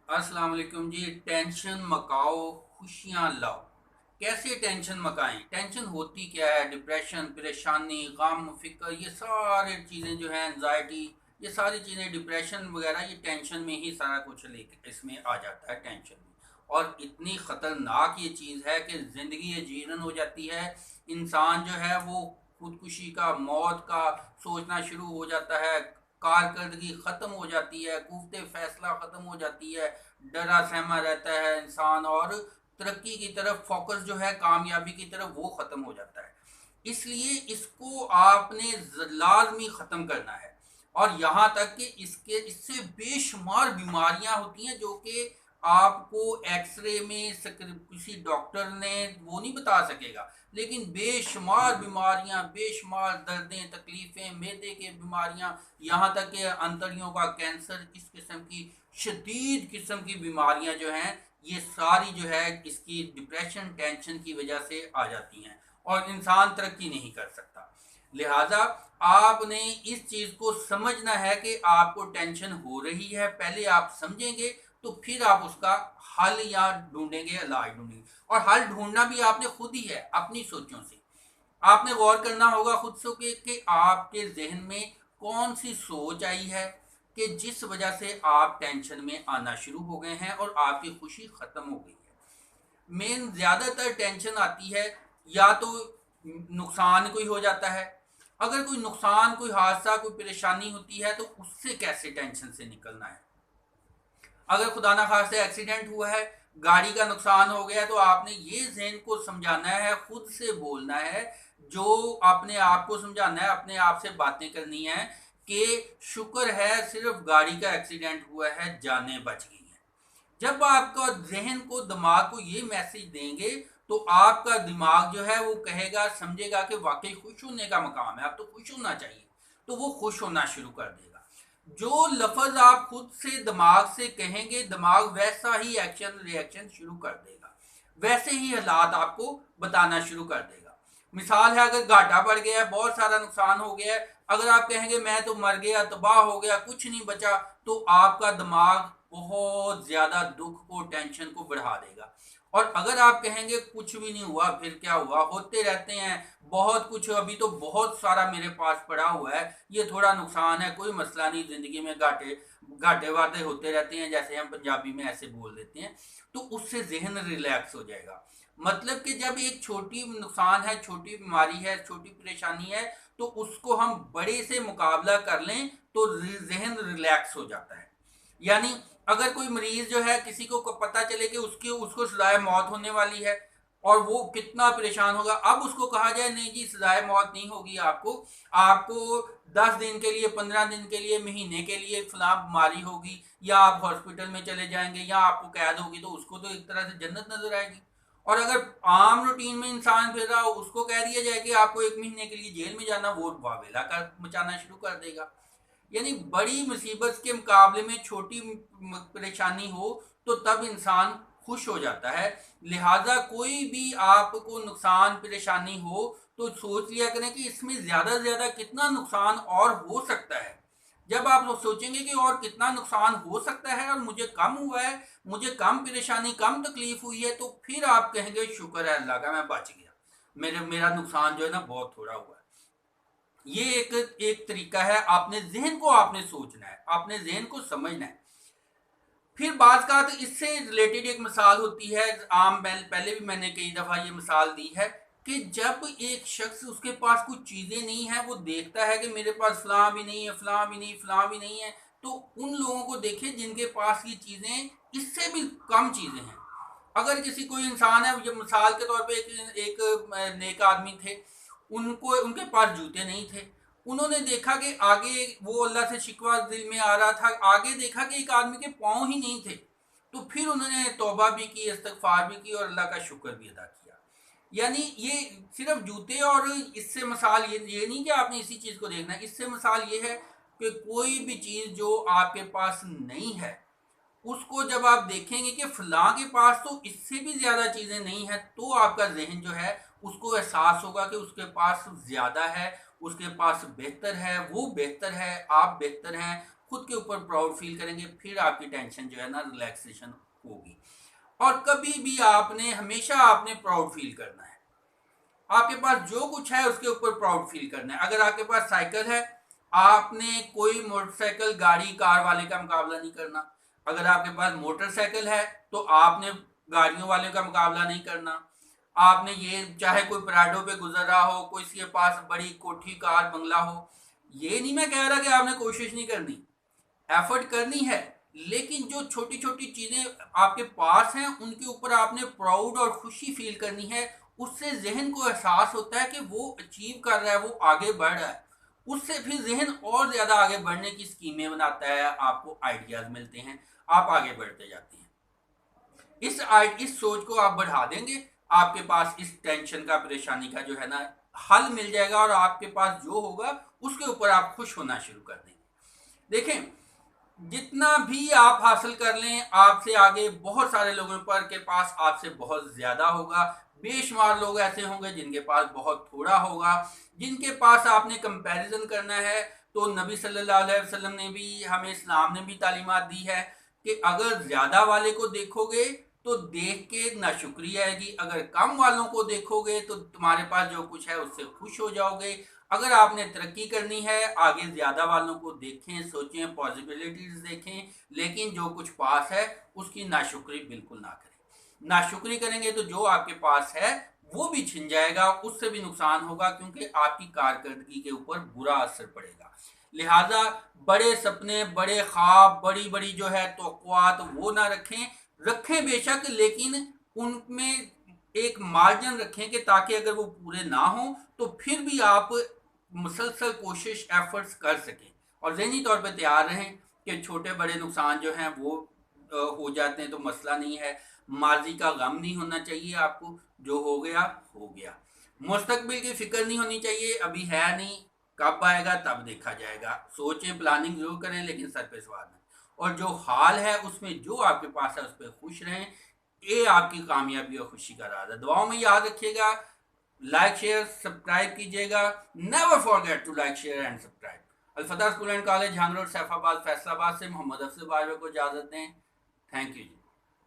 अस्सलाम वालेकुम जी। Tension Macau, खुशियाँ लाओ। कैसे टेंशन मकाएं? टेंशन होती क्या है? डिप्रेशन, परेशानी, गम, फिक्र, ये सारी चीज़ें जो है, एनजाइटी, ये सारी चीज़ें, डिप्रेशन वगैरह, ये टेंशन में ही सारा कुछ लेके इसमें आ जाता है, टेंशन में। और इतनी ख़तरनाक ये चीज़ है कि ज़िंदगी जीवन हो जाती है। इंसान जो है वो खुदकुशी का, मौत का सोचना शुरू हो जाता है। कारकर्दगी ख़त्म हो जाती है, कुव्वते फैसला ख़त्म हो जाती है। डरा सहमा रहता है इंसान, और तरक्की की तरफ फोकस जो है, कामयाबी की तरफ, वो ख़त्म हो जाता है। इसलिए इसको आपने लाजमी ख़त्म करना है। और यहाँ तक कि इससे बेशुमार बीमारियां होती हैं जो कि आपको एक्सरे में किसी डॉक्टर ने वो नहीं बता सकेगा। लेकिन बेशुमार बीमारियां, बेशुमार दर्दें, तकलीफ़ें, मैदे की बीमारियां, यहाँ तक कि अंतड़ियों का कैंसर, इस किस्म की शदीद किस्म की बीमारियां जो हैं, ये सारी जो है इसकी डिप्रेशन, टेंशन की वजह से आ जाती हैं। और इंसान तरक्की नहीं कर सकता। लिहाजा आपने इस चीज़ को समझना है कि आपको टेंशन हो रही है। पहले आप समझेंगे तो फिर आप उसका हल या ढूंढेंगे, इलाज ढूंढेंगे। और हल ढूंढना भी आपने खुद ही है, अपनी सोचों से। आपने गौर करना होगा खुद से कि आपके जहन में कौन सी सोच आई है कि जिस वजह से आप टेंशन में आना शुरू हो गए हैं और आपकी खुशी ख़त्म हो गई है। मेन ज़्यादातर टेंशन आती है या तो नुकसान कोई हो जाता है। अगर कोई नुकसान, कोई हादसा, कोई परेशानी होती है तो उससे कैसे टेंशन से निकलना है। अगर खुदा ना खास्ते एक्सीडेंट हुआ है, गाड़ी का नुकसान हो गया, तो आपने ये जहन को समझाना है, खुद से बोलना है, जो अपने आप को समझाना है, अपने आप से बातें करनी है कि शुक्र है सिर्फ गाड़ी का एक्सीडेंट हुआ है, जानें बच गई हैं। जब आपका जहन को, दिमाग को ये मैसेज देंगे, तो आपका दिमाग जो है वो कहेगा, समझेगा कि वाकई खुश होने का मकाम है, अब तो खुश होना चाहिए। तो वो खुश होना शुरू कर देगा। जो लफ्ज आप खुद से दिमाग से कहेंगे, दिमाग वैसा ही एक्शन रिएक्शन शुरू कर देगा, वैसे ही हालात आपको बताना शुरू कर देगा। मिसाल है, अगर घाटा पड़ गया है, बहुत सारा नुकसान हो गया है, अगर आप कहेंगे मैं तो मर गया, तबाह हो गया, कुछ नहीं बचा, तो आपका दिमाग बहुत ज़्यादा दुख को, टेंशन को बढ़ा देगा। और अगर आप कहेंगे कुछ भी नहीं हुआ, फिर क्या हुआ, होते रहते हैं बहुत कुछ, अभी तो बहुत सारा मेरे पास पड़ा हुआ है, ये थोड़ा नुकसान है, कोई मसला नहीं, ज़िंदगी में घाटे घाटे वादे होते रहते हैं, जैसे हम पंजाबी में ऐसे बोल देते हैं। तो उससे जहन रिलैक्स हो जाएगा। मतलब कि जब एक छोटी नुकसान है, छोटी बीमारी है, छोटी परेशानी है, तो उसको हम बड़े से मुकाबला कर लें तो जहन रिलैक्स हो जाता है। यानी अगर कोई मरीज जो है, किसी को पता चले कि उसको सजाए मौत होने वाली है, और वो कितना परेशान होगा। अब उसको कहा जाए नहीं जी सजाए मौत नहीं होगी आपको, आपको 10 दिन के लिए, 15 दिन के लिए, महीने के लिए फलां बीमारी होगी, या आप हॉस्पिटल में चले जाएंगे, या आपको कैद होगी, तो उसको तो एक तरह से जन्नत नजर आएगी। और अगर आम रूटीन में इंसान फिर रहा हो, उसको कह दिया जाए कि आपको 1 महीने के लिए जेल में जाना, वो वावेला कर मचाना शुरू कर देगा। यानी बड़ी मुसीबत के मुकाबले में छोटी परेशानी हो तो तब इंसान खुश हो जाता है। लिहाजा कोई भी आपको नुकसान, परेशानी हो, तो सोच लिया करें कि इसमें ज़्यादा से ज़्यादा कितना नुकसान और हो सकता है। जब आप लोग सोचेंगे कि और कितना नुकसान हो सकता है और मुझे कम हुआ है, मुझे कम परेशानी, कम तकलीफ हुई है, तो फिर आप कहेंगे शुक्र है अल्लाह का, मैं बच गया, मेरा नुकसान जो है ना बहुत थोड़ा हुआ है। ये एक एक तरीका है। आपने जहन को, आपने सोचना है, आपने जहन को समझना है। फिर बात का तो इससे रिलेटेड एक मिसाल होती है, आम पहले भी मैंने कई दफ़ा ये मिसाल दी है, कि जब एक शख्स, उसके पास कुछ चीज़ें नहीं है, वो देखता है कि मेरे पास फलां भी नहीं है, फलां भी नहीं, फलां भी नहीं है, तो उन लोगों को देखे जिनके पास ये चीज़ें इससे भी कम चीज़ें हैं। अगर किसी कोई इंसान है, जो मिसाल के तौर पे एक नेक आदमी थे, उनको, उनके पास जूते नहीं थे। उन्होंने देखा कि आगे, वो अल्लाह से शिकवा दिल में आ रहा था, आगे देखा कि एक आदमी के पाँव ही नहीं थे। तो फिर उन्होंने तौबा भी की, इस्तगफार भी की, और अल्लाह का शुक्र भी अदा किया। यानी ये सिर्फ जूते, और इससे मिसाल ये नहीं कि आपने इसी चीज़ को देखना है। इससे मिसाल ये है कि कोई भी चीज़ जो आपके पास नहीं है, उसको जब आप देखेंगे कि फलां के पास तो इससे भी ज़्यादा चीज़ें नहीं है, तो आपका जहन जो है उसको एहसास होगा कि उसके पास ज़्यादा है, उसके पास बेहतर है, वो बेहतर है, आप बेहतर हैं, खुद के ऊपर प्राउड फील करेंगे, फिर आपकी टेंशन जो है ना रिलैक्सेशन होगी। और कभी भी आपने हमेशा आपने प्राउड फील करना है, आपके पास जो कुछ है उसके ऊपर प्राउड फील करना है। अगर आपके पास साइकिल है, आपने कोई मोटरसाइकिल गाड़ी कार वाले का मुकाबला नहीं करना। अगर आपके पास मोटरसाइकिल है तो आपने गाड़ियों वाले का मुकाबला नहीं करना। आपने ये चाहे कोई पराडो पे गुजर रहा हो, कोई के पास बड़ी कोठी कार बंगला हो, ये नहीं मैं कह रहा कि आपने कोशिश नहीं करनी, एफर्ट करनी है, लेकिन जो छोटी छोटी चीजें आपके पास हैं उनके ऊपर आपने प्राउड और खुशी फील करनी है। उससे जहन को एहसास होता है कि वो अचीव कर रहा है, वो आगे बढ़ रहा है। उससे फिर जहन और ज्यादा आगे बढ़ने की स्कीमें बनाता है, आपको आइडियाज मिलते हैं, आप आगे बढ़ते जाते हैं। इस सोच को आप बढ़ा देंगे, आपके पास इस टेंशन का, परेशानी का जो है ना हल मिल जाएगा, और आपके पास जो होगा उसके ऊपर आप खुश होना शुरू कर देंगे। देखें, जितना भी आप हासिल कर लें, आपसे आगे बहुत सारे लोगों पर के पास आपसे बहुत ज्यादा होगा। बेशुमार लोग ऐसे होंगे जिनके पास बहुत थोड़ा होगा। जिनके पास आपने कंपैरिजन करना है, तो नबी सल्लल्लाहु अलैहि वसल्लम ने भी हमें, इस्लाम ने भी तालीमात दी है कि अगर ज्यादा वाले को देखोगे तो देख के नाशुक्री आएगी, अगर कम वालों को देखोगे तो तुम्हारे पास जो कुछ है उससे खुश हो जाओगे। अगर आपने तरक्की करनी है, आगे ज्यादा वालों को देखें, सोचें, पॉसिबिलिटीज देखें, लेकिन जो कुछ पास है उसकी नाशुक्री बिल्कुल ना करें। नाशुक्री करेंगे तो जो आपके पास है वो भी छिन जाएगा, उससे भी नुकसान होगा, क्योंकि आपकी कारकर्दगी के ऊपर बुरा असर पड़ेगा। लिहाजा बड़े सपने, बड़े ख्वाब, बड़ी बड़ी जो है तवक्कुआत वो ना रखें। रखें बेशक, लेकिन उनमें एक मार्जिन रखें कि ताकि अगर वो पूरे ना हो तो फिर भी आप मुसलसल कोशिश, एफर्ट्स कर सकें, और ज़हनी तौर पे तैयार रहें कि छोटे बड़े नुकसान जो हैं वो हो जाते हैं तो मसला नहीं है। माजी का गम नहीं होना चाहिए आपको, जो हो गया हो गया। मुस्तकबिल की फिक्र नहीं होनी चाहिए, अभी है नहीं, कब आएगा तब देखा जाएगा। सोचें, प्लानिंग जरूर करें, लेकिन सर पे सवार नहीं। और जो हाल है उसमें जो आपके पास है उस पर खुश रहें, ये आपकी कामयाबी और खुशी का राज है। दुआओं में याद रखिएगा, लाइक शेयर सब्सक्राइब कीजिएगा। Never forget to like share and subscribe. Alfatah school and college, Jahangir road, Saifabad, Faisalabad से मोहम्मद अफजल बाजवा को इजाजत दें। Thank you.